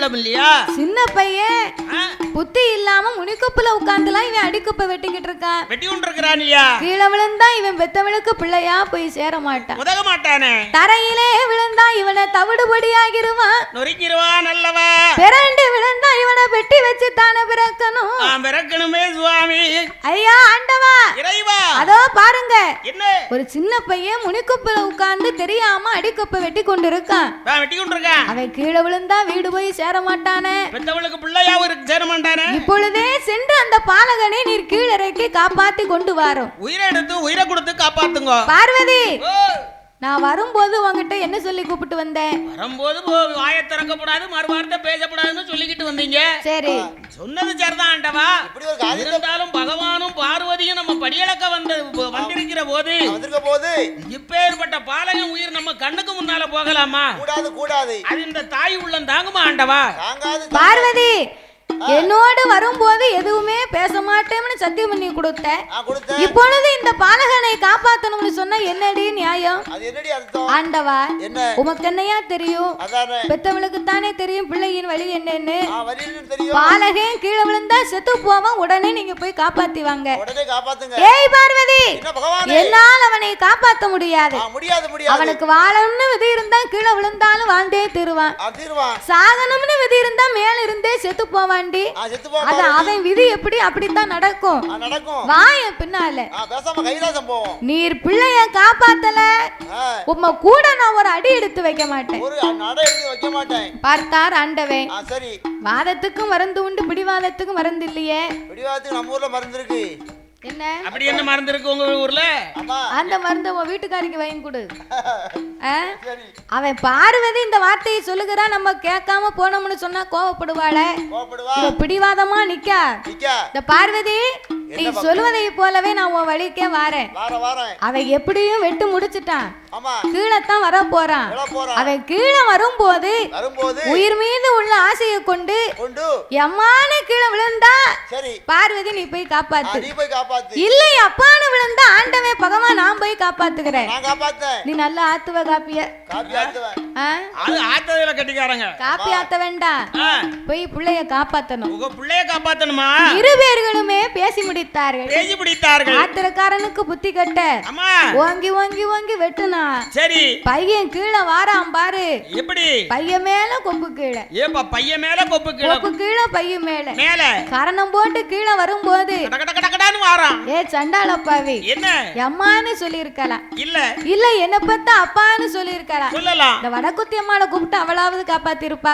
உள்ளம் இல்லையா? சின்ன பையன் புத்தி இல்லாம முனிக்குப்புல உட்கார்ந்துலாம் இவன் அடிக்குப்பை வெட்டிக்கிட்டு இருக்கான். வெட்டி கொண்டு இருக்கிறான் இல்லையா? கீழே விழுந்தா இவன் பெத்தவளுக்கு பிள்ளையா போய் சேர மாட்டான். உதக மாட்டானே. தரையிலே விழுந்தா இவனை தவிடுபடியாகிருவான். நொறுக்கிடுவான் அல்லவா? பிறண்டு விழுந்தா இவனை வெட்டி வச்சு தானே பிறக்கணும். பிறக்கணுமே சுவாமி. ஐயா ஆண்டவா இறைவா. அதோ பாருங்க, என்ன ஒரு சின்ன பையன் முனிக்குப்புல உட்கார்ந்து தெரியாம அடிக்குப்பை வெட்டி கொண்டு இருக்கான். வெட்டி கொண்டு இருக்கான். அவன் கீழே விழுந்தா வீடு போய் சேர மாட்டானே. பெத்தவளுக்கு பிள்ளையாவும் இருக்கு சேர மாட்டானே. இப்பொழுதே சென்று அந்த பாலகனை நீர் கீழறைக்கு காப்பாத்தி கொண்டு வாரோம். உயிரை எடுத்து உயிரை கொடுத்து காப்பாத்துங்க. பார்வதி, நான் வரும்போது உங்ககிட்ட என்ன சொல்லி கூப்பிட்டு வந்தேன்? வரும்போது வாயை திறக்கப்படாது, மறுவார்த்தை பேசப்படாதுன்னு சொல்லிக்கிட்டு வந்தீங்க. சரி, சொன்னது சரிதான் ஆண்டவா. இருந்தாலும் பகவானும் பார்வதியும் நம்ம படியளக்க வந்திருக்கிற போது இப்பேற்பட்ட பாலகன் உயிர் நம்ம கண்ணுக்கு முன்னால போகலாமா? கூடாது. அது இந்த தாய் உள்ளம் தாங்குமா ஆண்டவா? பார்வதி, என்னோடு வரும்போது எதுவுமே பேச மாட்டேன்னு சத்தியம் பண்ணி கொடுத்த. இப்பொழுது இந்த பாலகனை காப்பாத்தணும்னு சொன்னா என்னடி நியாயம்? ஆண்டவா, உமக்கு என்னையா தெரியும்? பெத்தவளுக்கு தானே தெரியும் பிள்ளையின் வழி என்னன்னு. பாலகன் கீழே விழுந்தா செத்து போவான், உடனே நீங்க போய் காப்பாத்தி வாங்க. ஏய் பார்வதி, என்னால் அவனை காப்பாத்த முடியாது. அவனுக்கு வாழணும்னு விதி இருந்தா கீழே விழுந்தாலும் வாழ்ந்தே தீருவான். சாகணும்னு விதி இருந்தா மேல இருந்தே செத்து போவான். அவன் விதி எப்படி அப்படித்தான் நடக்கும். வாய பின்னால நீர் பிள்ளைய காப்பாத்தல, உம்ம கூட நான் ஒரு அடி எடுத்து வைக்க மாட்டேன். பார்த்தார் ஆண்டவன். வாதத்துக்கும் மருந்து உண்டு, பிடிவாதத்துக்கும் மருந்து இல்லையே. நம்ம ஊர்ல மருந்து இருக்கு. என்ன அப்படி என்ன மருந்து இருக்கு உங்க ஊர்ல? அந்த மருந்து உன் வீட்டுக்காரிக்கு வாங்கி கொடு. அவன் பார்வதி இந்த வார்த்தையை சொல்லுகிறான், நம்ம கேட்காம போனோம்னு சொன்னா கோவப்படுவாளே. பிடிவாதமா நிக்கா. இந்த பார்வதி, நீ சொல்லுவதை போலவே நான் உன் வழிக்கே வாரேன். அவன் எப்படியும் வெட்டு முடிச்சுட்டான், கீழத்தான் வர போறான். அவன் கீழே வரும்போது உயிர் மீது உள்ள ஆசையை கொண்டு எம்மான கீழே விழுந்தா பார்வதி நீ போய் காப்பாத்து. இல்லை அப்பான்னு விழுந்தா ஆண்டவன் பகவான் நான் போய் காப்பாத்துக்கிறேன். நீ நல்லா ஆத்துவ காப்பிய காப்பி ஆத்த வேண்டாம், போய் பிள்ளைய காப்பாத்தணும். பிள்ளைய காப்பாத்தணுமா? இரு பேர்களுமே பேசி முடித்தார்கள். ஆத்திரக்காரனுக்கு புத்தி கட்ட ஓங்கி ஓங்கி ஓங்கி வெட்டுனா. சரி, பையன் கீழே வாராம் பாரு. எப்படி? பையன் மேல கொம்பு கீழே. பையன் மேல கொம்பு கீழே பையன் மேல கரணம் போட்டு கீழே வரும்போது ஏ சண்டாளப்பாவி, என்ன அம்மான்னு சொல்லி இருக்கலாம். இல்ல என்ன பத்த அப்பான்னு சொல்லி இருக்கலாம். இந்த வடக்குத்தி அம்மாவை கூப்பிட்டு அவளாவது காப்பாத்தி இருப்பா.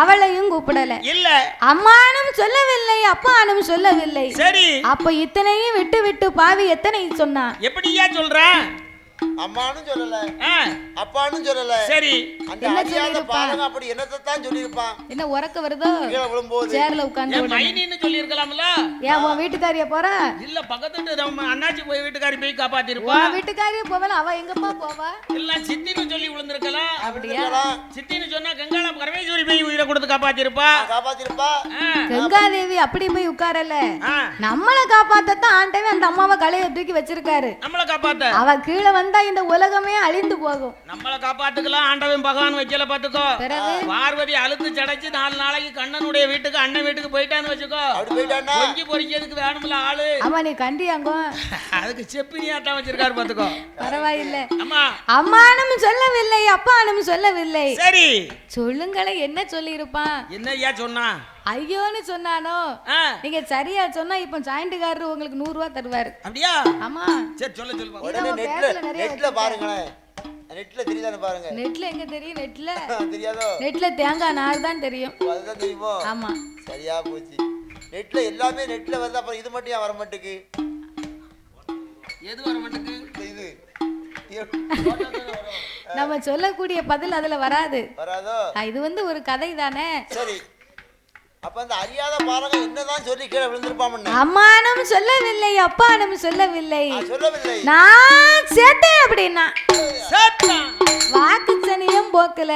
அவளையும் கூப்பிடல. இல்ல அம்மானும் சொல்லவில்லை, அப்பானும் சொல்லவில்லை. சரி, அப்ப இத்தனையும் விட்டு விட்டு பாவி எத்தனை சொன்னா? எப்படியா சொல்ற? அம்மானும் சொல்லல, அப்பானும் சொல்லல. சரி, அந்த அறியாத பாலங்க அப்படி என்னத்தான் சொல்லி இருப்பான். என்ன உறக்க வருதோ? கீழ விழும்போது சேர்ல உட்கார்ந்து மைனின்னு சொல்லி இருக்கலாம்ல. ஏன் உன் வீட்டுக்காரிய போறா? இல்ல பக்கத்து நம்ம அண்ணாச்சி போய் வீட்டுக்காரி போய் காப்பாத்தி இருப்பா. உன் வீட்டுக்காரிய போவல, அவ எங்கப்பா போவா? இல்ல சித்தின்னு சொல்லி விழுந்திருக்கலாம். அப்படியே சித்தின்னு சொன்னா கங்காள பரமேஸ்வரி போய் உயிரை கொடுத்து காப்பாத்தி இருப்பா. கங்காதேவி அப்படி போய் உட்காரல, நம்மள காப்பாத்தத்தான் ஆண்டவே அந்த அம்மாவை கலைய தூக்கி வச்சிருக்காரு. நம்மள காப்பாத்த அவ கீழே வந்தா இந்த உலகமே அழிந்து போகும். நம்மள காப்பாத்துக்கலாம் ஆண்டவன் பகவான் வைக்கல பாத்துக்கோ. பார்வதி அழுத்து சடைச்சு 4 நாளைக்கு கண்ணனுடைய வீட்டுக்கு அண்ணன் வீட்டுக்கு போயிட்டான்னு வச்சுக்கோ. பொங்கி பொறிக்கிறதுக்கு வேணும்ல ஆளு. ஆமா, நீ கண்டியாங்கோ. அதுக்கு செப்பினியாட்டம் வச்சிருக்காரு பாத்துக்கோ. பரவாயில்லை. அம்மா அம்மானும் சொல்லவில்லை, அப்பானும் சொல்லவில்லை. சரி, சொல்லுங்களே என்ன சொல்லி இருப்பான்? என்ன ஐயா சொன்னா? ஐயோன்னு சொன்னானோ? நீங்க சரியா சொன்னா இப்ப ஜாயிண்ட்காரர் உங்களுக்கு 100 ரூபாய் தருவாரு. அப்படியா? ஆமா. சரி சொல்ல சொல்லுங்க. உடனே நெட்ல பாருங்களேன். நெட்ல தெரியுதானே பாருங்க. நெட்ல எங்க தெரியும்? நெட்ல தெரியாதோ? நெட்ல தேங்காய் நார் தான் தெரியும். அதுதான் தெரியுமோ? ஆமா, சரியா போச்சு. நெட்ல எல்லாமே நெட்ல வருது, அப்புறம் இது மட்டும் ஏன் வர மாட்டேங்குது? எது வர மாட்டேங்குது? இது நம்ம சொல்லக்கூடிய பதில் அதுல வராது. வராதோ? இது ஒரு கதை தானே. சரி, அப்ப அந்த அறியாத பாலகன் என்னதான் சொல்லி கீழே விழுந்திருப்பான்? அம்மானும் சொல்லவில்லை, அப்பானும் சொல்லவில்லை, நான் சேர்த்தேன் அப்படின்னா வாக்கு சனியும் போக்கல.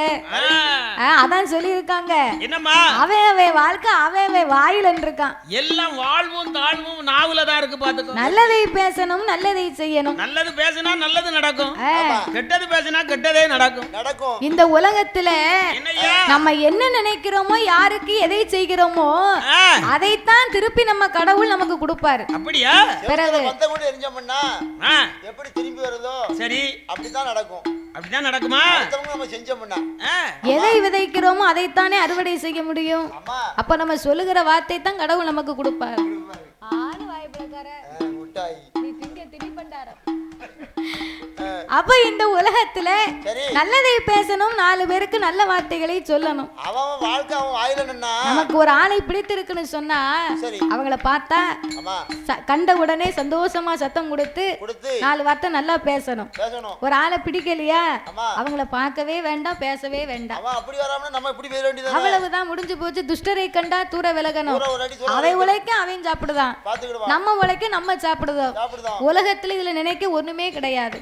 அதான் சொல்லி இருக்காங்க. என்னம்மா அவன் வாழ்க்கை அவன் வாயில இருக்கான். எல்லாம் வாழ்வும் தாழ்வும் நாவுல தான் இருக்கு. பாத்துக்கோ. நல்லதை பேசணும், நல்லதை செய்யணும். நல்லது பேசினா நல்லது நடக்கும், கெட்டது பேசினா கெட்டதே நடக்கும். இந்த உலகத்துல நம்ம என்ன நினைக்கிறோமோ, யாருக்கு எதை செய்கிறோமோ அதைத்தான் திருப்பி நம்ம கடவுள் நமக்கு கொடுப்பாரு. அப்படியா? பிறகு எப்படி திரும்பி வருதோ சரி அப்படிதான் நடக்கும். அப்படிதான் நடக்குமா? நம்ம செஞ்சோம்னா எதை விதைக்கிறோமோ அதைத்தானே அறுவடை செய்ய முடியும். அப்ப நம்ம சொல்லுகிற வார்த்தை தான் கடவுள் நமக்கு கொடுப்பாரு. ஆறு வாய்ப்புக்கார முட்டாய் நீ திங்க திணிபண்டாரம். அப்ப இந்த உலகத்துல நல்லதை பேசணும், 4 பேருக்கு நல்ல வார்த்தைகளை சொல்லணும். அவன் வாழ்க்கை அவன் வாயில நின்னா நமக்கு ஒரு ஆளை பிடித்திருக்குன்னு சொன்னா அவங்கள பார்த்தா கண்ட உடனே சந்தோஷமா சத்தம் கொடுத்து 4 வார்த்தை நல்லா பேசணும். ஒரு ஆளை பிடிக்கலையா அவங்கள பார்க்கவே வேண்டாம், பேசவே வேண்டாம். அவ்வளவுதான், முடிஞ்சு போச்சு. துஷ்டரை கண்டா தூர விலகணும். அவன் உழைக்க அவன் சாப்பிடுதான், நம்ம உழைக்க நம்ம சாப்பிடுதோம். உலகத்துல இதுல நினைக்க ஒண்ணுமே கிடையாது.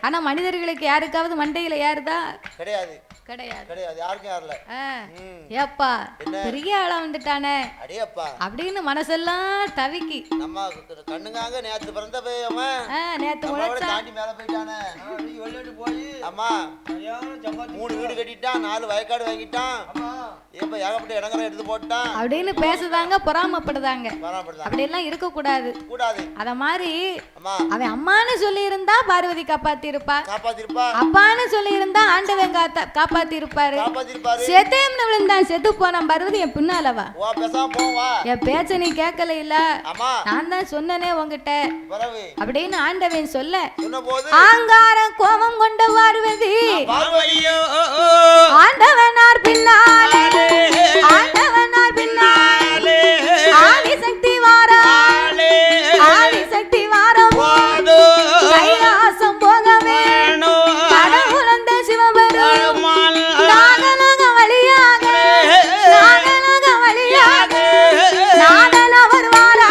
ஆனா மனிதர்களுக்கு யாருக்காவது மண்டையில யாருதா? கிடையாது கிடையாது கிடையாது, யாருக்கும் யாரல. ஏப்பா பெரிய ஆளா வந்துட்டானே அப்படின்னு மனசெல்லாம் தவிக்கி. நம்ம கண்ணுங்காக நேத்து பிறந்த பையன் நேத்து உழைச்சா தாண்டி மேல போயிட்டானே. அம்மா 3 வீடு கட்டிட்டான், 4 வயக்காடு வாங்கிட்டான், இப்ப ஏகப்பட்ட இடங்களை எடுத்து போட்டான் அப்படின்னு பேசுதாங்க, பொறாமப்படுதாங்க. அப்படி எல்லாம் இருக்க கூடாது. அத மாதிரி அவன் அம்மான்னு சொல்லி இருந்தா பார்வதி காப்பாத்தி இருப்பா, அப்பான்னு சொல்லி இருந்தா ஆண்டவன் காப்பாத்தி இருப்பாரு. செத்தேம்னு விழுந்தான், செத்து போனான் பார்வதி என் பின்னாலவா. என் பேச்ச நீ கேட்கல இல்ல, நான் தான் சொன்னனே உங்ககிட்ட அப்படின்னு ஆண்டவன் சொல்ல ஆங்காரம் கோபம் கொண்ட பார்வதி ஆண்டவனார் பின்னாலே ஆண்டவனார் பின்னாலே ஆதிசக்தி வாரா ஆதிசக்தி வாரம் கைலாசம் போக வேணும் கடவுளந்த சிவபெருமான் நாகலோக வழியாக நாகலோக வழியாக நாகல வருவாரா.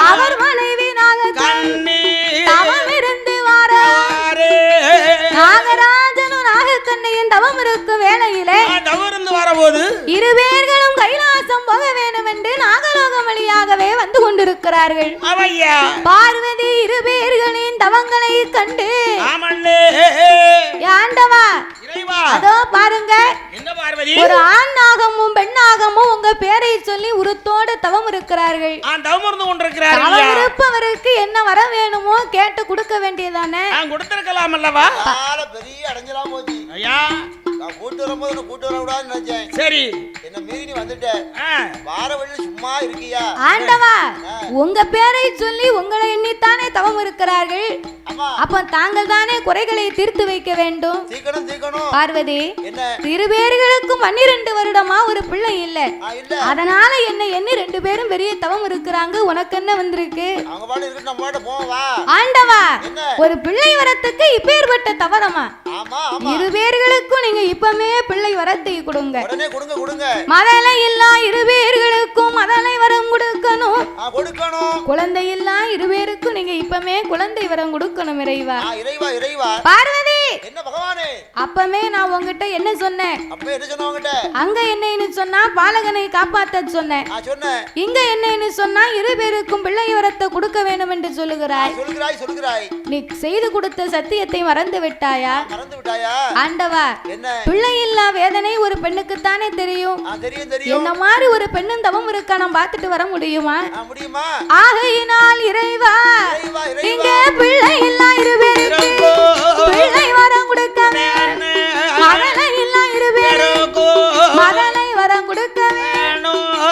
அவர் மனைவி நாகக்கண்ணி நாகராஜனும் நாகக்கண்ணியின் தவம் இருக்கும் வேளையிலே இருவேர்களும் கைலாசம் போக வேண்டும் என்று நாகலோகம் வழியாகவே வந்து கொண்டிருக்கிறார்கள். பார்வதி இருவேர்களின் தவங்களை கண்டு ஆண்டவா அதோ பாருங்க, ஒரு ஆண் நாகமும் பெண் நாகமும் உங்க பேரை சொல்லி உருத்தோடு தவம் இருக்கிறார்கள். இருப்பவருக்கு என்ன வர வேணுமோ கேட்டு கொடுக்க வேண்டியதானே? கொடுத்திருக்கலாம் அல்லவா? பெரிய அடைஞ்சலாம் போச்சு. ஐயா நான் கூட்டு வரும்போது கூட்டு வரக்கூடாதுன்னு நினைச்சேன். சரி என்ன மீறி வந்துட்டேன். வார வழியில சும்மா இருக்கியா? ஆண்டவா உங்க பேரை சொல்லி உங்களை எண்ணித்தானே தவம் இருக்கிறார்கள். அப்ப தாங்கள் தானே குறைகளை தீர்த்து வைக்க வேண்டும். பார்வதி இருவேர்களுக்கும் 12 வருடமா ஒரு பிள்ளை இல்ல, அதனால என்ன எண்ணி 2 பேரும் பெரிய தவம் இருக்கிறாங்க. உனக்கு என்ன வந்திருக்கு? ஆண்டவா ஒரு பிள்ளை வரத்துக்கு இப்பேற்பட்ட தவறமா? இருவேர்களுக்கும் நீங்க இப்பமே பிள்ளை வரத்தை கொடுங்க. மதலை இல்லா இருவேர்களுக்கும் மதலை வரம் கொடுக்கணும். குழந்தை இல்லா இருவேருக்கும் நீங்க இப்பமே குழந்தை வரம் கொடுக்கணும். இறைவா பார்வதி அப்பமே நான் உங்ககிட்ட என்ன சொன்னேன்? அங்க என்னன்னு சொன்னா பாலகனை காப்பாத்த சொன்னேன். இங்க என்னன்னு சொன்னா இருவேருக்கும் பிள்ளை வரத்தை கொடுக்க வேண்டும் என்று சொல்லுகிறாய். நீ செய்து கொடுத்த சத்தியத்தை மறந்து விட்டாயா? ஆண்டவா பிள்ளை இல்லா வேதனை ஒரு பெண்ணுக்கு தானே தெரியும். என்ன மாதிரி ஒரு பெண்ணும் தவம் இருக்கா நான் பார்த்துட்டு வர முடியுமா? ஆகையினால் இறைவா இங்க பிள்ளை இல்லா இருவேருக்கு பிள்ளை வரம் கொடுக்க மதலை இல்லா இருவேருக்கு மதலை வரம் கொடுக்க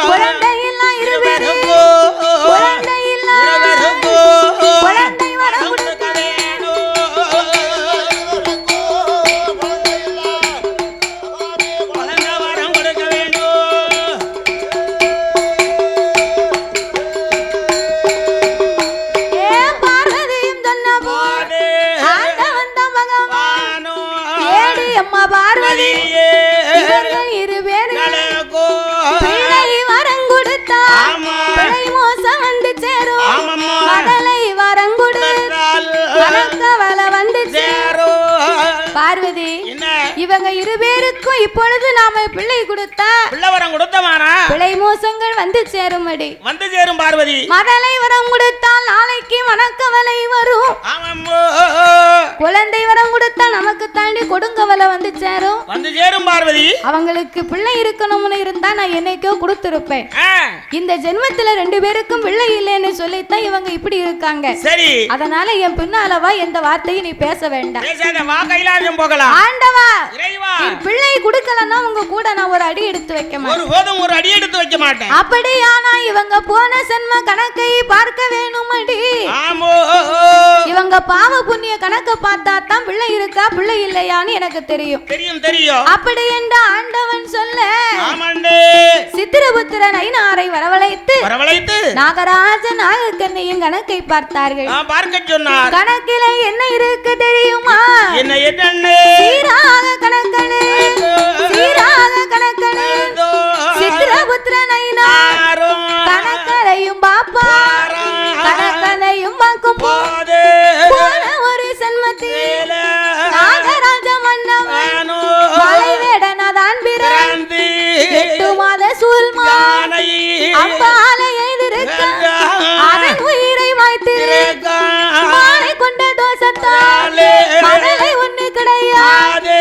குழந்தை இல்லா இருவேருக்கு குழந்தை இல்லா அம்மா பார்வதி இவர்கள் இருவேருக்கும் பிள்ளை வரம் கொடுத்தா பிள்ளை மோசம் வந்து சேரும் மதலை வரம் கொடுத்தால் கவலை வந்து சேரும். பார்வதி இவங்க இருவேருக்கும் இப்பொழுது நாம பிள்ளை கொடுத்தா பிள்ளை வரம் கொடுத்தமானா பிள்ளை மோசங்கள் வந்து சேருமடி வந்து சேரும். பார்வதி மதலை வரம் கொடுத்தால் நாளைக்கு மனக்கவலை வரும். குழந்தை வரம் கொடுத்தா நமக்கு தாண்டி கொடுங்கவலை வந்து சேரும் வந்து சேரும். பார்வதி அவங்களுக்கு பிள்ளை இருக்கணும்னு இருந்தா நான் என்னைக்கோ கொடுத்திருப்பேன். இந்த ஜென்மத்துல 2 பேருக்கும் பிள்ளை இல்லைன்னு சொல்லித்தான் இவங்க இப்படி இருக்காங்க. சரி அதனால என் பின்னாலவா எந்த வார்த்தையும் நீ பேச வேண்டாம். பேசாத வா கைலாயம் போகலாம். ஆண்டவா இறைவா பிள்ளை கொடுக்கலன்னா உங்க கூட நான் ஒரு அடி எடுத்து வைக்க மாட்டேன். ஒருபோதும் ஒரு அடி எடுத்து வைக்க மாட்டேன். அப்படியானா இவங்க போன ஜென்ம கணக்கை பார்க்க வேணுமடி. ஆமோ இவங்க பாவ புண்ணிய கணக்க பார்த்தா தான் பிள்ளை இருக்கா பிள்ளை இல்லையான்னு எனக்கு தெரியும். தெரியும் தெரியும். அப்படி என்ற ஆண்டவன் சொல்ல ஆமாண்டே சித்திரபுத்திரன் ஐனாரை வரவழைத்து நாகராஜ நாகக்கண்ணையின் கணக்கை பார்த்தார்கள். பார்க்க சொன்னார். கணக்கில என்ன இருக்கு தெரியுமா? என்ன சீராக கணக்கனே சீராக கணக்கனே சித்திரபுத்திரன் ஐனார் கணக்கரையும் பாப்பா கணக்கனையும் பார்க்கும் போது போன ஒரு சென்மத்தில் நாகராஜ மன்னவன் மலைவேடனாதான் பிறந்து 8 மாத சூழ்மானை அம்பாலை எதிர்க்க அதன் உயிரை மாய்த்திருக்க மாலை கொண்ட தோஷத்தால் மதலை ஒண்ணு கிடையாது.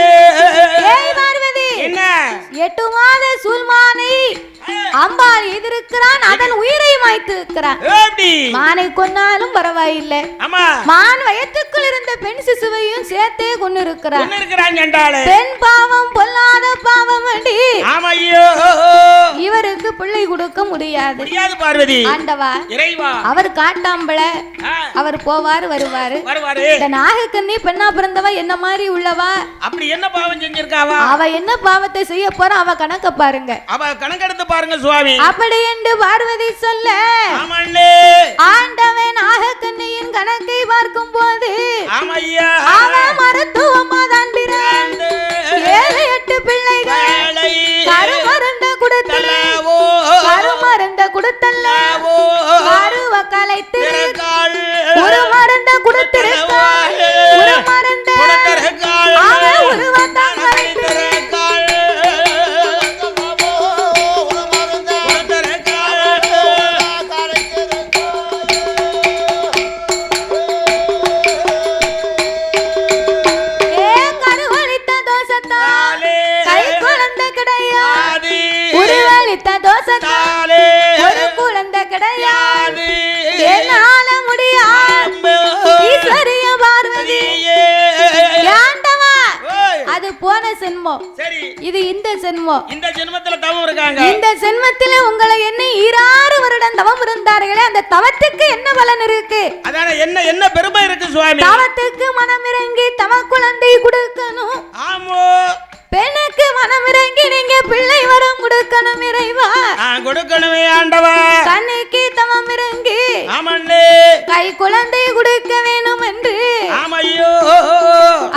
பார்வதி 8 மாத சூழ்மானை அம்பாள் எதிர்க்கிறான் அதன் உயிரை மாய்த்து இருக்கிறான். மானை கொன்னாலும் பரவாயில்லை மான் வயத்துக்குள் இருந்த பெண் சிசுவையும் சேர்த்தே கொண்டு இருக்கிறான். பெண் பாவம் பொல்லாத பாவம் அடி. இவருக்கு பிள்ளை கொடுக்க முடியாது. பார்வதி ஆண்டவா அவர் காட்டாம்பள அவர் போவாரு வருவாரு. இந்த நாகக்கண்ணி பெண்ணா பிறந்தவ என்ன மாதிரி உள்ளவா அப்படி என்ன பாவம் செஞ்சிருக்காவா? அவ என்ன பாவத்தை செய்ய போற அவ கணக்க பாருங்க. அவ கணக்கெடுத்து பாருங்க சுவாமி. அப்படி என்று பார்வதி சொல்ல ஆண்டவன் நாகக்கண்ணியின் கணக்கை பார்க்கும் போது அவன் மருத்துவமா தான் பிறந்து 7-8 பிள்ளைகள் கருமருந்த கொடுத்தல கருமருந்த கொடுத்தல்ல கருவ கலைத்திருக்காள் ஒரு மருந்த கொடுத்திருக்காள் ஒரு மருந்த அவன் உருவத்தான் கலைத்திருக்காள். ஒரு குழந்தை கிடையாது என்னால முடியாது. ஈஸ்வரிய பார்வதி அது போன ஜென்மம். இது இந்த ஜென்மம். இந்த ஜென்மத்துல தவம் இருக்காங்க. இந்த ஜென்மத்துல உங்களை என்ன 16 வருடம் தவம் இருந்தார்களே அந்த தவத்துக்கு என்ன பலன் இருக்கு? அதான என்ன என்ன பெருமை இருக்கு சுவாமி? தவத்துக்கு மனம் இறங்கி தவ குழந்தை கொடுக்கணும். ஆமோ பெண்ணுக்கு மனம் இறங்கி நீங்க பிள்ளை வரம் கொடுக்கணும் இறைவா. கொடுக்கணுமே ஆண்டவா. கண்ணுக்கு தவம் இறங்கி ஆமண்ணே கை குழந்தை கொடுக்க வேணும் என்று ஆமையோ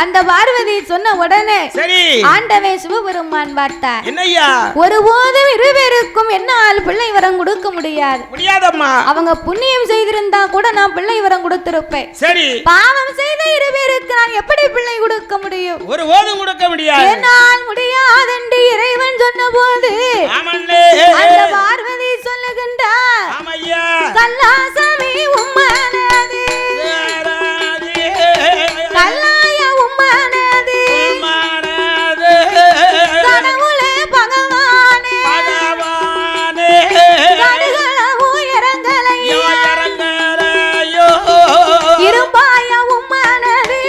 அந்த பார்வதி சொன்ன உடனே சரி ஆண்டவன் சிவபெருமான் பார்த்தார். என்னையா ஒருபோதும் இருவருக்கும் என்னால் பிள்ளை வரம் கொடுக்க முடியாது. முடியாதம்மா. அவங்க புண்ணியம் செய்திருந்தா கூட நான் பிள்ளை வரம் கொடுத்திருப்பேன். சரி பாவம் செய்த இருவருக்கு நான் எப்படி பிள்ளை கொடுக்க முடியும்? ஒருபோதும் கொடுக்க முடியாது. என்னால் முடியாதென்று இறைவன் சொன்ன போது அந்த பார்வதி சொல்லுகின்றார் கல்லாசாமி உம்மனது கல்லாய உம்மனது கடவுளே பகவானே கடுகளவு இறங்கலையோ இருப்பாய உம்மனது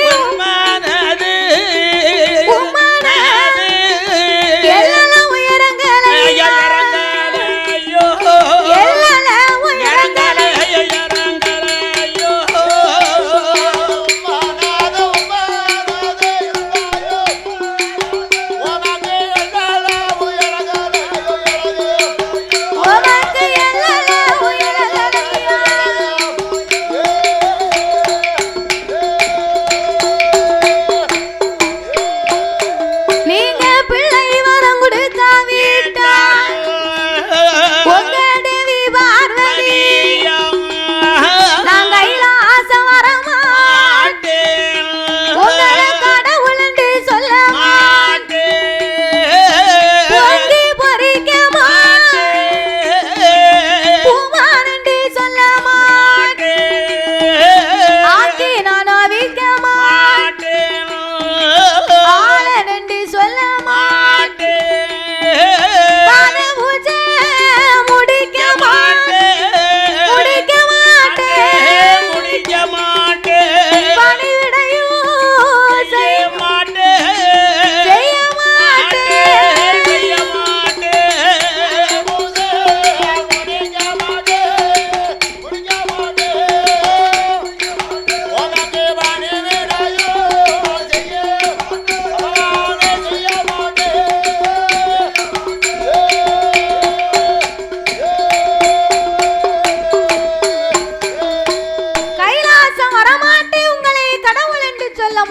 எல்லாம் உயரங்களையோ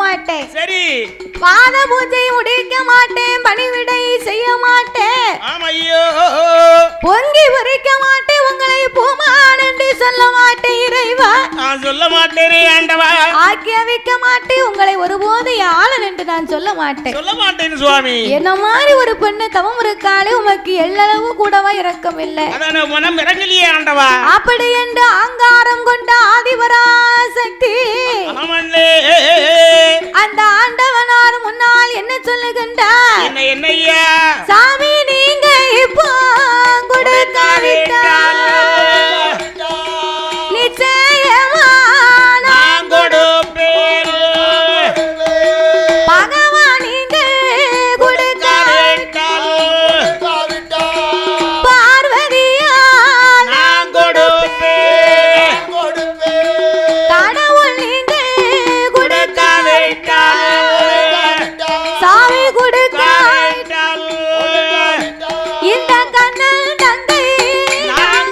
மாட்டேன். சரி. பாத பூஜை முடிக்க மாட்டேன், பணிவிடை செய்ய மாட்டேன். ஆமையோ. பொங்கி பறிக்க மாட்டேன், உங்களை பூமான் என்று சொல்ல மாட்டேன் இறைவா. நான் சொல்ல மாட்டேனே ஆண்டவா. ஆக்கியவிக்க மாட்டேன், உங்களை ஒருபோது யாழன் என்று நான் சொல்ல மாட்டேன். சொல்ல மாட்டேன் சுவாமி. என்ன மாதிரி ஒரு பெண்ணு தவம் இருக்காளே, உமக்கு எள்ளளவு கூடவா இரக்கம் இல்லை. அதான மனம் இறங்கலையே ஆண்டவா. அப்படி என்று அங்காரம் கொண்ட ஆதிபராசக்தி அந்த ஆண்டவனார் முன்னால் என்ன சொல்லுகின்றார்? என்னையா சாமி நீங்க இப்போ கொடுக்காவிட்டால் நிச்சயமா நான் கொடுப்பேன். பகவான் நீங்க கொடுக்காவிட்டால் பார்வதியா நான் கொடுப்பேன். கடவுள் நீங்க கொடுக்காவிட்டால் சாமி கொடுக்காவிட்டால் இந்த கண்ணன் தந்தை நான்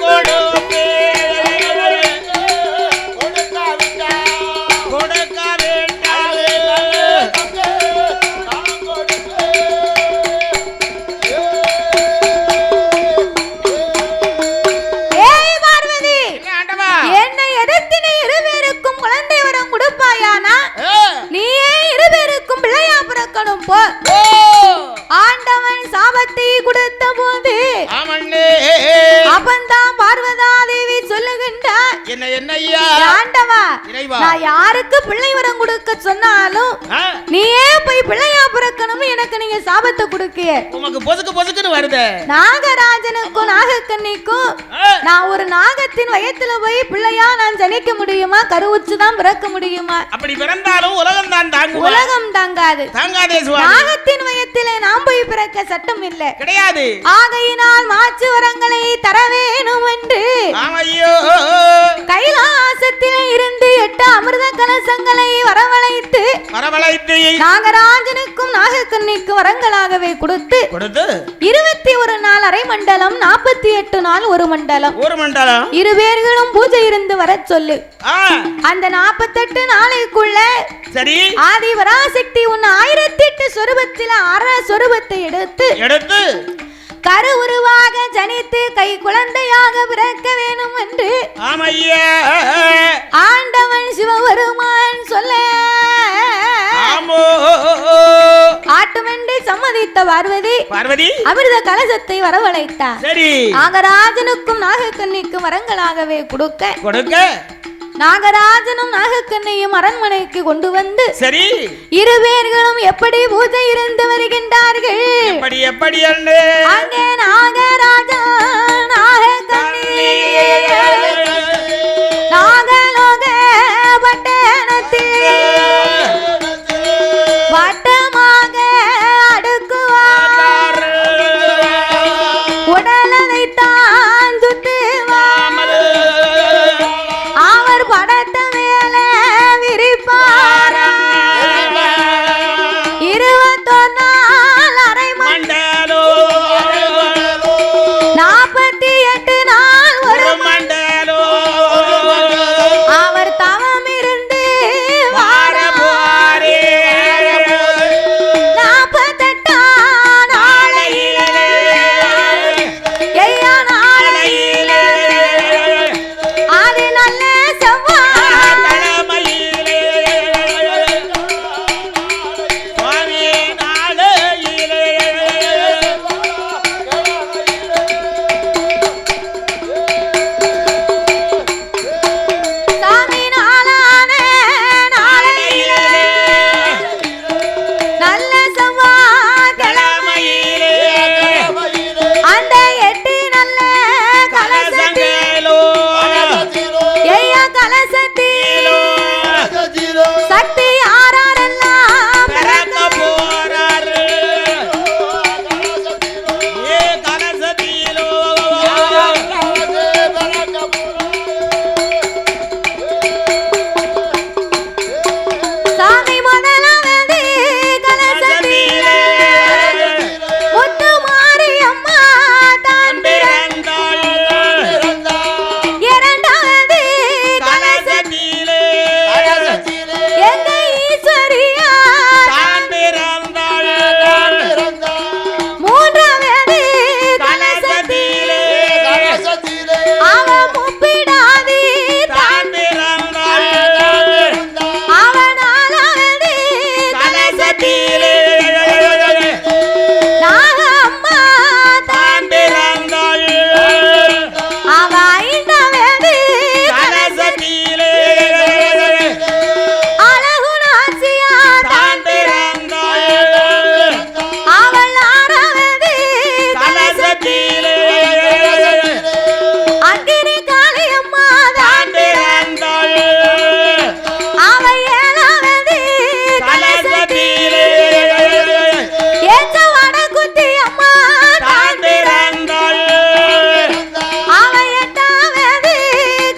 என்னை எதிர்த்து நீ இருவேருக்கும் குழந்தை வரம் கொடுப்பாயானா நீயே இருவேருக்கும் பிள்ளையா பிறக்கணும் போ. ஆண்டவன் சாபத்தை கொடுத்த போது அப்பந்தான் பார்வதா தேவி சொல்லுகின்றார், என்னையா ஆண்டவா நான் யாருக்கு பிள்ளை வரம் கொடுக்க சொன்னாலும் நீயே போய் பிள்ளையா பிறக்கணும் எனக்கு நீங்க சாபத்தை கொடுக்கிய. உமக்கு பொசுக்கு பொசுக்குன்னு வருது. நாகராஜனுக்கும் நாகக்கண்ணிக்கும் நான் ஒரு நாகத்தின் வயத்துல போய் பிள்ளையா நான் ஜனிக்க முடியுமா? கருவுச்சுதான் பிறக்க முடியுமா? அப்படி பிறந்தாலும் உலகம் தான் தாங்கும். உலகம் தாங்காது. நாகத்தின் வயத்திலே நாம் போய் பிறக்க சட்டம் இல்லை, கிடையாது. ஆகையினால் மாற்று வரங்களை தர வேணும் என்று கைலாசத்தில் இருந்து 8 அமிர்த கலசங்களை வரவழைத்து நாகராஜனுக்கும் நாகக்கண்ணிக்கும் வரங்களாகவே கொடுத்து 21 நாள் அரை மண்டலம், 48 நாள் ஒரு மண்டலம். இரு பேர்களும் பூஜை இருந்து வர சொல்லு. அந்த 48 நாளைக்குள்ள சரி ஆதி பராசக்தி உன் 1008 சொரூபத்தில் 6 சொரூபத்தை எடுத்து கரு உருவாக ஜனித்து கை குழந்தையாக பிறக்க வேணும் என்று ஆண்டவன் சிவபெருமான் சொல்ல ஆட்டுமென்று சம்மதித்த பார்வதி அமிர்த கலசத்தை வரவழைத்தார். நாகராஜனுக்கும் நாகக்கண்ணிக்கும் வரங்களாகவே கொடுக்க நாகராஜனும் நாகக்கண்ணையும் அரண்மனைக்கு கொண்டு வந்து சரி இரு பேர்களும் எப்படி பூஜை இருந்து வருகின்றார்கள். எப்படி அங்கே நாகராஜா நாகக்கண்ணி நாகலோக பட்டணத்தில் வட்டமாக அடுக்குவார். உடலதை தான் சுத்துவார். அவர் படத்த மேல விரிப்பார். 21 நாள் அரை மண்டலம் 48 நாள் ஒரு மண்டலம் கலசத்திலே நாகம்மா தான் பிறந்தாள் அவ ஐந்தவது கலசத்திலே அழகுநாச்சியார் தான் பிறந்தாள் அவள் ஆறாவது கலசத்திலே அக்கினி காளியம்மா தான் பிறந்தாள் அவ ஏழாவது கலசத்திலே ஏச்ச வடகுத்தி அம்மா தான் பிறந்தாள் அவ எட்டாவது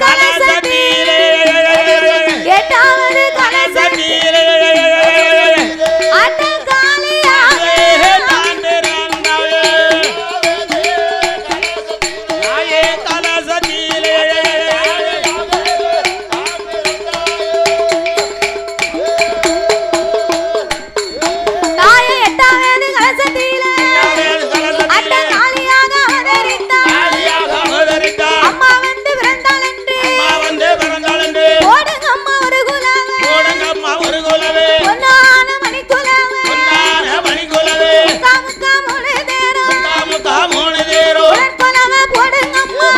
கலசத்திலே எட்டாவது கலசத்திலே அட்ட காளியாக தான் பிறந்தாள் தாயே கலசத்திலே தாய எட்டாவது கலசத்திலே அட்ட காளியாக அவதரித்தாள் அம்மா வந்து பிறந்தாள் என்று ஓடுங்க அம்மா ஒரு குலவே பொன்னான மணிக்குலவே முக்கா மூணு தேரும் உடற்குலவை போடுங்க அம்மா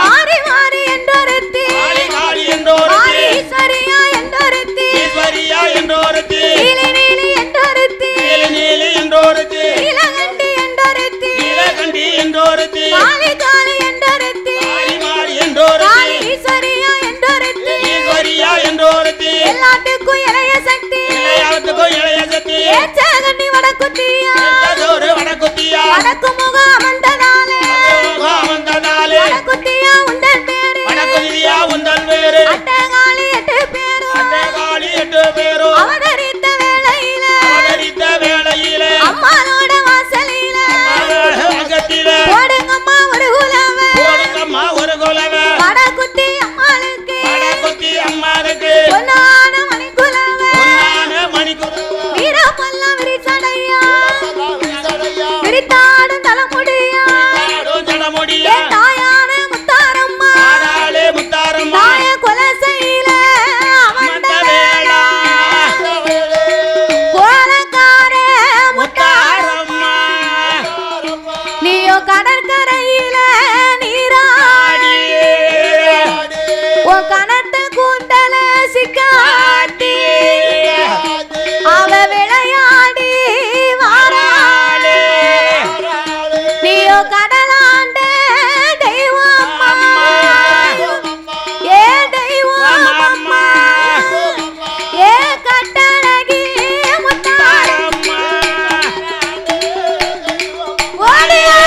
மாறி மாறி என்றொருத்தி மாறி ஈஸ்வரியா என்றொருத்தி நீலி நீலி என்றொருத்தி நீலகண்டி என்றொருத்தி காளி காளி என்றொருத்தி காளி ஈஸ்வரியா என்றொருத்தி எல்லாத்துக்கும் இளைய சக்தி ஏச்ச கண்ணி வடக்குத்தியா வடக்கு முகம் அமர்ந்ததாலே வடக்குத்தியா உந்தன் பேரு அட்டகாளி எட்டு பேரும் அவதரித்த வேளையிலே அம்மாளோட வாசலில போடுங்க அம்மா ஒரு குலவே வடக்குத்தி அம்மாளுக்கு பொன்னான மணிக்குலவே வீரப்பல்லாம் விரிச்சடையா விரித்தாடும் தலைமுடியா என் தாயான முத்தாரம்மா தாய குலசையில அமர்ந்த வேளா கோலக்காரே முத்தாரம்மா நீயோ கடற்கரையில நீராடி உன் கனத்த கூந்தல சிக்காட்டி அவ விளையாடி வாராளே நீயோ கடலாண்ட தெய்வம் அம்மா ஏ தெய்வம் அம்மா ஏ கட்டழகி முத்தாரம்மா ஓடியா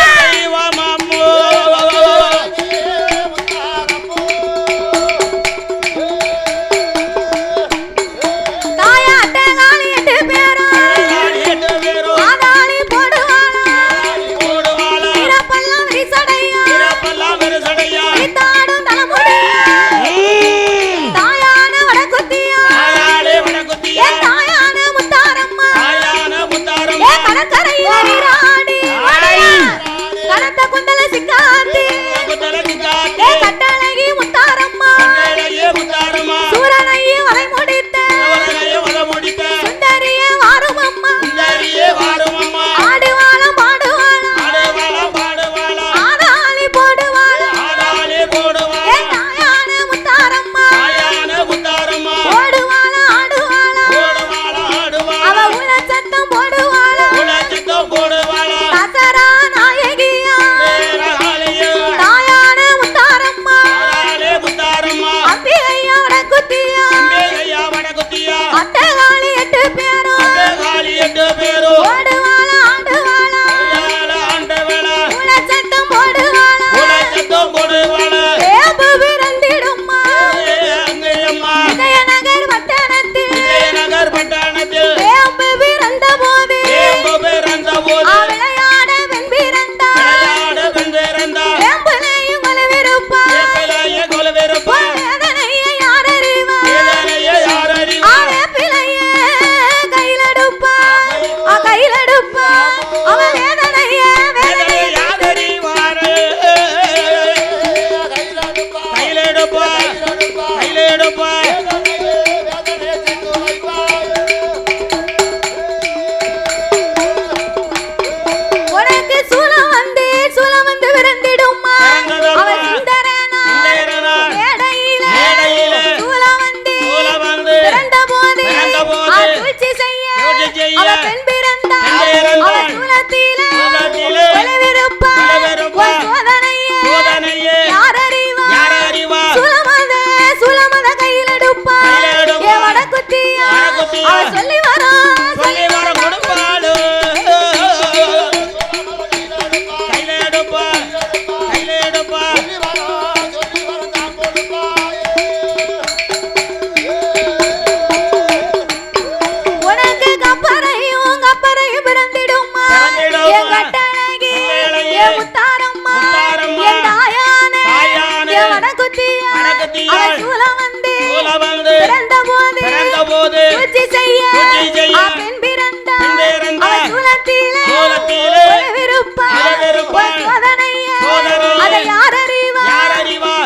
தாயாட்ட காளி எட்டு பேரும் ஆதாளி போடுவாளா வீரப்பல்லாம் விரிசடையா விரித்தாடும் தலைமுடியா தாயான வடக்குத்தியா என் தாயான முத்தாரம்மா ஏ கடற்கரையில நீராடி கனத்த குந்தல சிக்காட்டி ஏ கட்டழகி முத்தாரம்மா சூரனையே வரை முடித்த சுந்தரியே வாரும் அம்மா ஆடுவாளம் பாடுவாளா ஆடாளி போடுவாளா ஏ தாயான முத்தாரம்மா ஓடுவாளா ஆடுவாளா அவ உள்ள சத்தம் போடுவாளா சூழ்ச்சி செய்ய அவ பெண் பிறந்தாள் அவ சூலத்திலே ஒளிவிருப்பாள் சோதனையே யார் அறிவா சூலமத கையில் எடுப்பாள் ஏ வடக்குத்தியா அவ சொல்லி வரா கொடுப்பாளு கையில எடுப்பா உனக்கு கப்பரையும் பிறந்திடுமா என் கட்டழகி என் முத்தாரம்மா என் தாயானே என் வடக்குத்தியா அவ சூலம் வந்து பிறந்த போது சூழ்ச்சி செய்ய பெண் பிறந்தாள் அவ சூலத்திலே ஒளிவிருப்பாள் சோதனையே அதை யார் அறிவா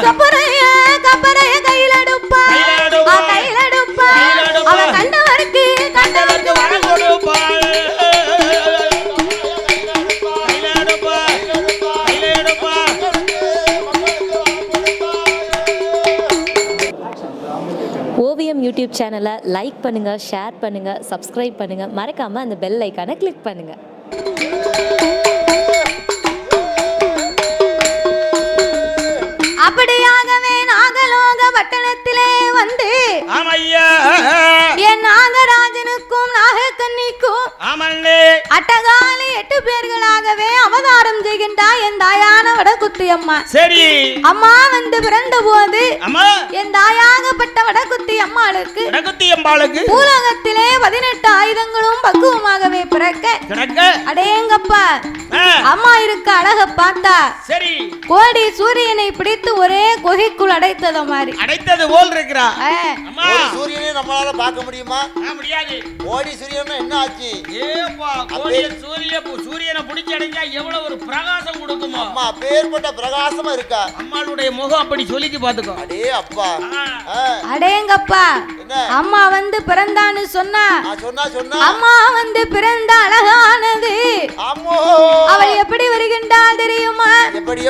கப்பரைய கையில் எடுப்பாள் அவ கண்டவருக்கு வர கொடுப்பாள் ஓவியம் யூடியூப் சேனலை லைக் பண்ணுங்கள், ஷேர் பண்ணுங்கள், சப்ஸ்கிரைப் பண்ணுங்கள், மறக்காமல் அந்த பெல் ஐக்கானை கிளிக் பண்ணுங்கள். அப்படியாகவே நாகலோக பட்டணத்திலே வந்து என் நாகராஜனுக்கும் நாகக்கன்னிக்கும் அட்டகாலி 8 பேர்களாகவே அவதாரம் செய்கின்றார் என் தாயான வடக்குத்தி அம்மா. சரி அம்மா வந்து பிறந்த போது என் தாயாகப்பட்ட வடக்குத்தி அம்மாளுக்கு பூலோகத்திலே 18 ஆயுதங்களும் பக்குவமாகவே பிறக்க அடேங்கப்பா அம்மா இருக்க அழக பார்த்தா சரி கோடி சூரியனை பிடித்து ஒரே குகைக்குள் அடைத்தது மாதிரி அடைத்தது போல் இருக்கிறா. சூரியனை நம்மளால பார்க்க முடியுமா? முடியாது. கோடி சூரியன் என்ன ஆச்சு? சூரியனை பிடிச்சு அடைஞ்சா எவ்வளவு ஒரு பிரகாசம் கொடுக்குமோ. அம்மா அப்பேற்பட்ட பிரகாசமா இருக்கா. அம்மாளுடைய முகம் அப்படி சொல்லிச்சு பாத்துக்கோ. அடே அப்பா அடேங்கப்பா அம்மா வந்து பிறந்தான்னு சொன்னா அம்மா வந்து பிறந்த அழகானது அவள் எப்படி வருகின்றாள் தெரியுமா? எப்படி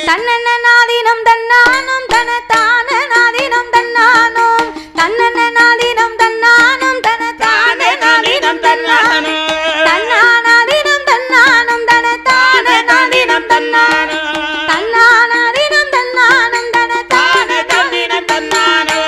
தன்னன்ன நாதீனம் தன்னானும் தனத்தான நாதீனம் தன்னானும் தன்னன்ன நாதீனம் தன்னானும் தனத்தான நாதீனம் தன்னானும் தன்னானாதீனம் தன்னானும் தனத்தான நாதீனம் தன்னானும் தன்னானாதீனம் தன்னானும் தனத்தான நாதீனம் தன்னானும்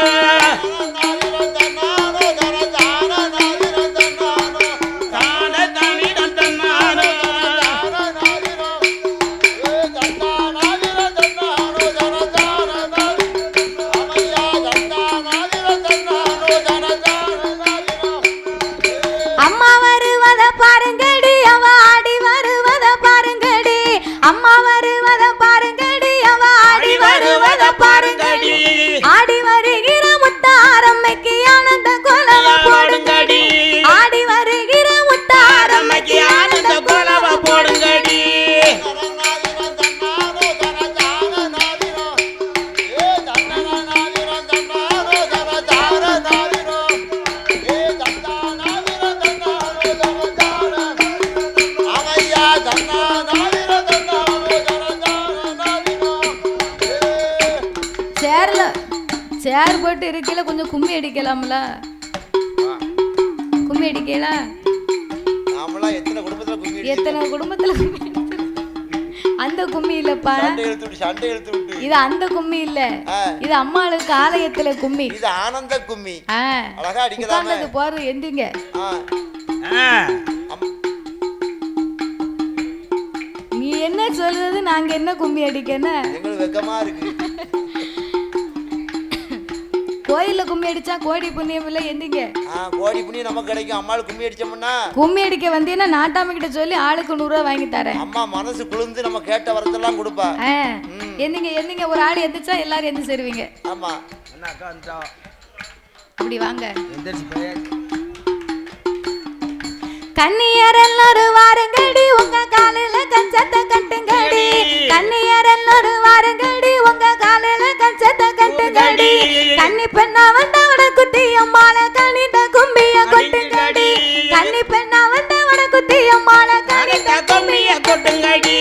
சேர் போட்டு இருக்கல கொஞ்சம் கும்மி அடிக்கலாம்ல? கும்மி அடிக்கலாம். எத்தனை குடும்பத்துல அந்த கும்மி இல்லப்பா, இது அந்த கும்மி இல்ல, இது அம்மாளுக்கு ஆலயத்துல கும்மி, இது ஆனந்த கும்மி. அழகா அடிக்கலாமே. இது போறது எந்திங்க. நீ என்ன சொல்றது, நாங்க என்ன கும்மி அடிக்கணும்? எங்களுக்கு வெக்கமா இருக்கு. கோயில்ல கும்மி அடிச்சா கோடி புண்ணியம் இல்ல, எந்திங்க. கோடி புண்ணியம் நமக்கு கிடைக்கும். அம்மாள் கும்மி அடிச்சோம்னா, கும்மி அடிக்க வந்தீங்கன்னா நாட்டாம கிட்ட சொல்லி ஆளுக்கு 100 ரூபாய் வாங்கி தரேன். அம்மா மனசு குளிர்ந்து நம்ம கேட்ட வரதெல்லாம் கொடுப்பா. எந்திங்க எந்திங்க. ஒரு ஆள் எந்திரிச்சா எல்லாரும் எந்திரிச்சு சேருவீங்க. ஆமா அப்படி வாங்க. கன்னியர் எல்லாரும் வாருங்கடி, உங்க காலில கஞ்சத்தை கட்டுங்கடி. கன்னியர் எல்லாரும் வாருங்கடி, உங்க காலில கஞ்சத்தை கட்டுங்கடி. கன்னி பெண்ணா வந்தவட குத்தி அம்மாள கணித கும்பிய கொட்டுங்கடி. கன்னி பெண்ணா வந்தவட குத்தி அம்மாள கணித கும்பிய கொட்டுங்கடி.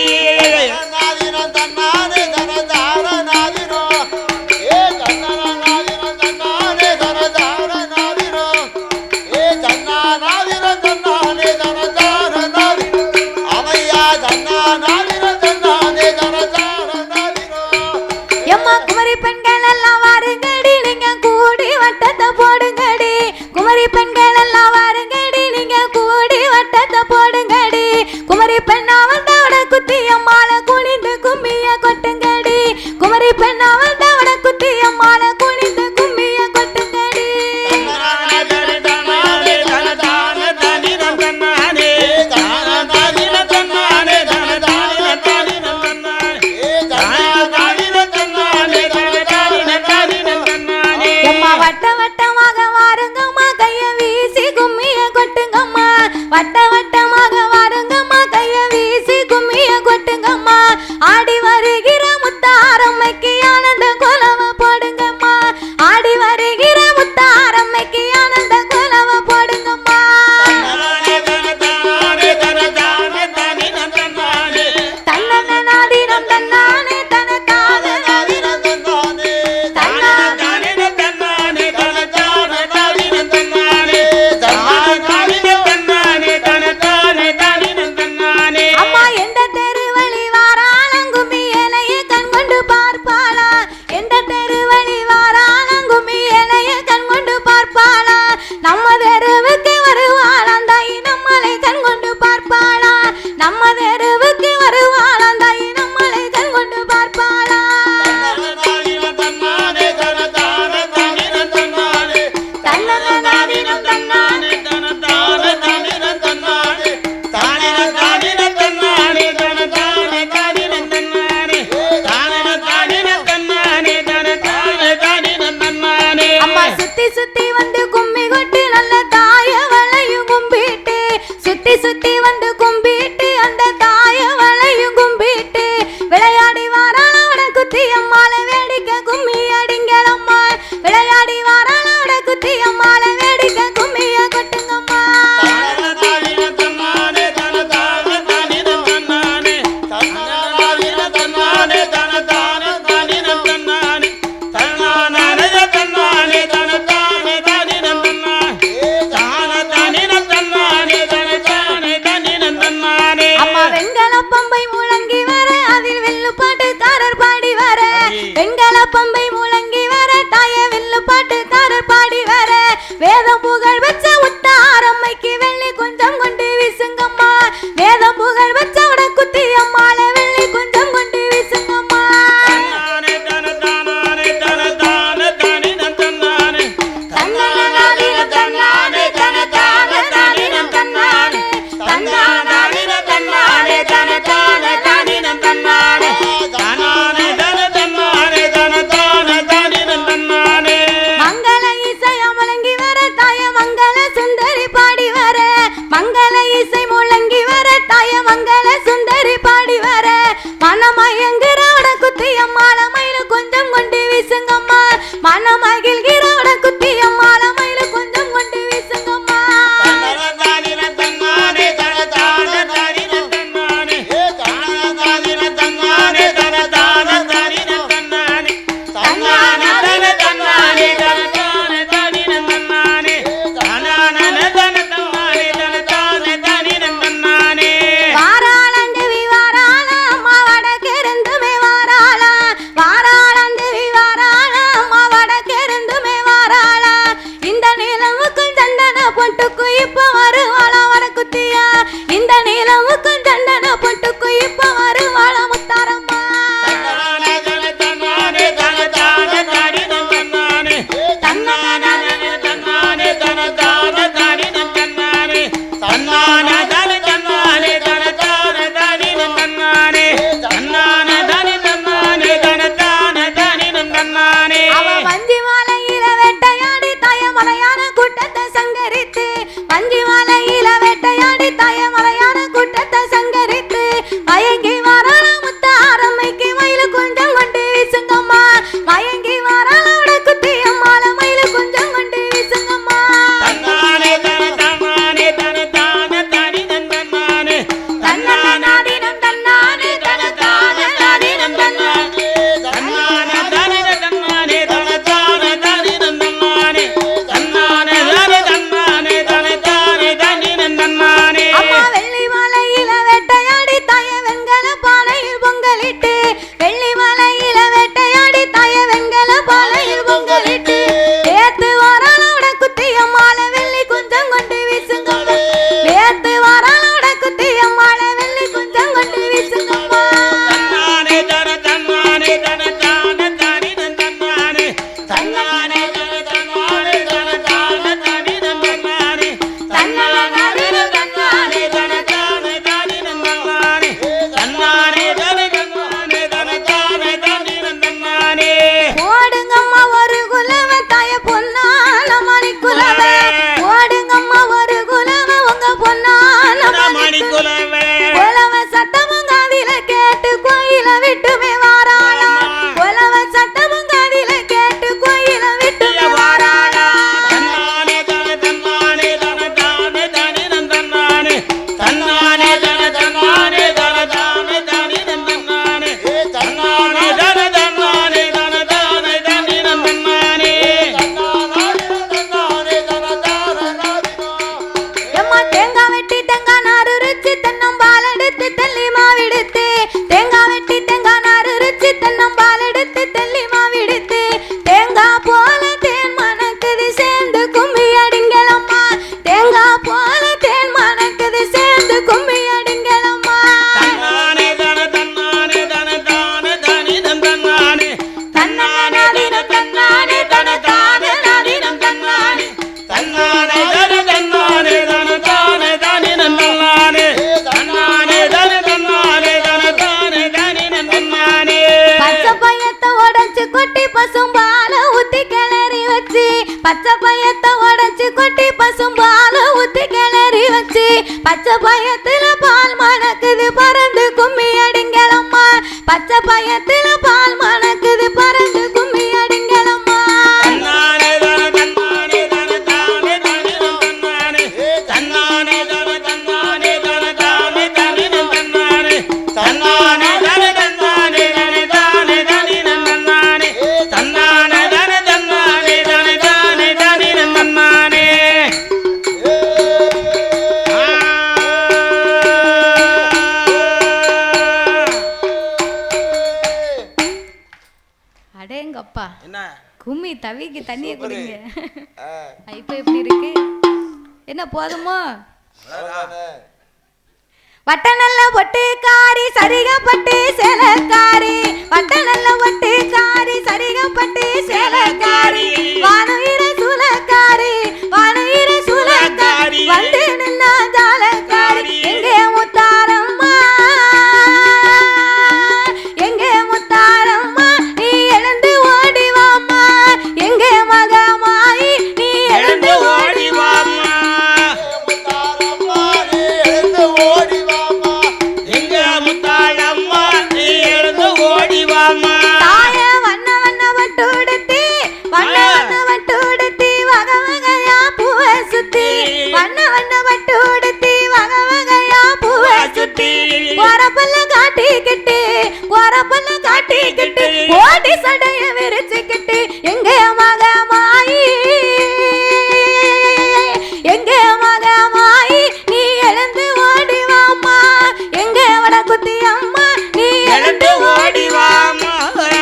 வட்ட வட்டமாக வாருங்கம்மா கைய வீசி கும்மிய கொட்டுங்கம்மா ஆடி வருகிற முத்தாரம்மைக்கு ஆனந்த குலவ போடுங்கம்மா ஆடி வருகிற முத்தாரம்மைக்கு ஆனந்த குலவ போடுங்கம்மா தன்னநாதினம் தன்னானே தனதானே தன்னானே பச்சை பயத்துல பால் மணக்குது பறந்து கும்மி அடிங்களம்மா பச்சை பயத்துல பால் மணக்குது பறந்து கும்மி அடிங்களம்மா அடேங்கப்பா கும்மி தவிக்கு தண்ணியை குடிங்க இப்ப எப்படி இருக்கு என்ன போதுமோ வட்ட நல்ல ஒட்டுக்காரி சரிகப்பட்டு சேலக்காரி வட்ட நல்ல ஒட்டுக்காரி சரிகப்பட்டு சேலக்காரி வானுயிர சூலக்காரி வானுயிர சூலக்காரி வந்து நின்னா ஜாலக்காரி எங்கே முத்தாரம்மா எங்கே முத்தாரம்மா நீ எழுந்து ஓடிவாம்மா எங்கே மகமாயி நீ எழுந்து ஓடிவாம்மா தாய வண்ண வண்ண வட்டுடுத்தி வண்ண வண்ண வட்டுடுத்தி வகை வகையா பூவை சுத்தி வண்ண வண்ண வட்டுடுத்தி வகை வகையா பூவை சுத்தி கோரப்பல்ல காட்டிக்கிட்டு கோரப்பல்ல காட்டிக்கிட்டு ஓடி சடைய விரிச்சுக்கிட்டு எங்கே மகமாயி எங்கே மகமாயி நீ எழுந்து ஓடிவாம்மா எங்கே வடக்குத்தி அம்மா நீ எழுந்து ஓடிவாம்மா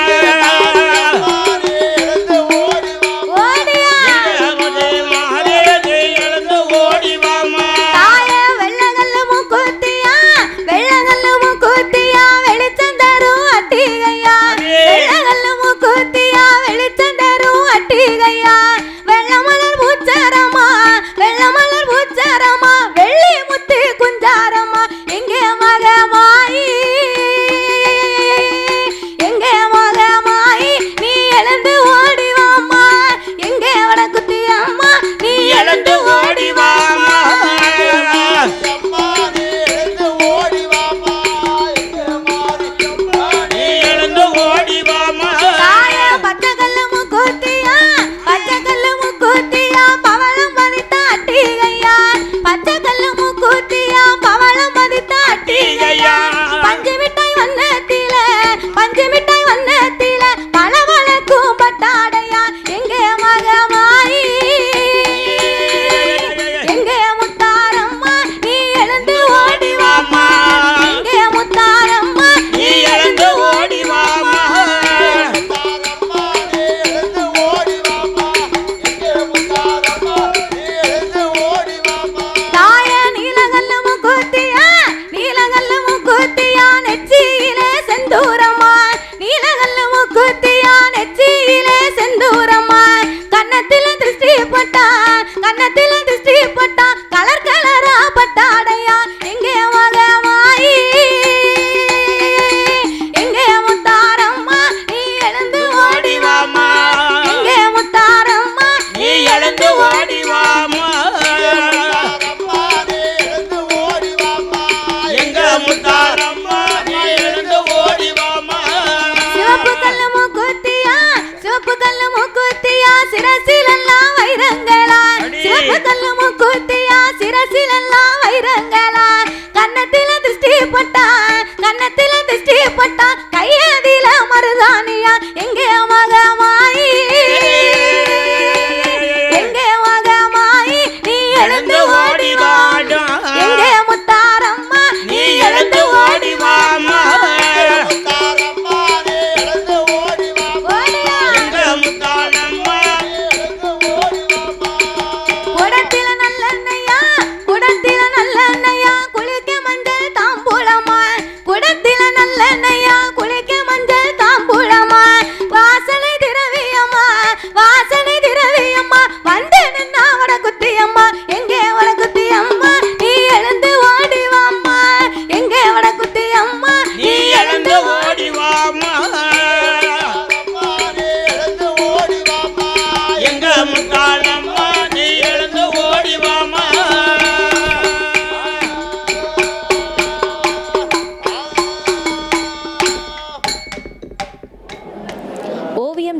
குடத்தில நல்லெண்ணெய்யா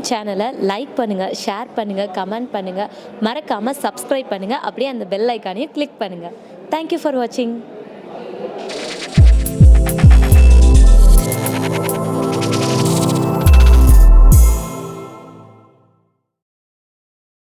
சேனலை லைக் பண்ணுங்கள், ஷேர் பண்ணுங்கள், கமெண்ட் பண்ணுங்கள், மறக்காமல் சப்ஸ்கிரைப் பண்ணுங்கள். அப்படியே அந்த பெல் ஐக்கானையும் கிளிக் பண்ணுங்கள். தேங்க்யூ ஃபார் வாட்சிங்.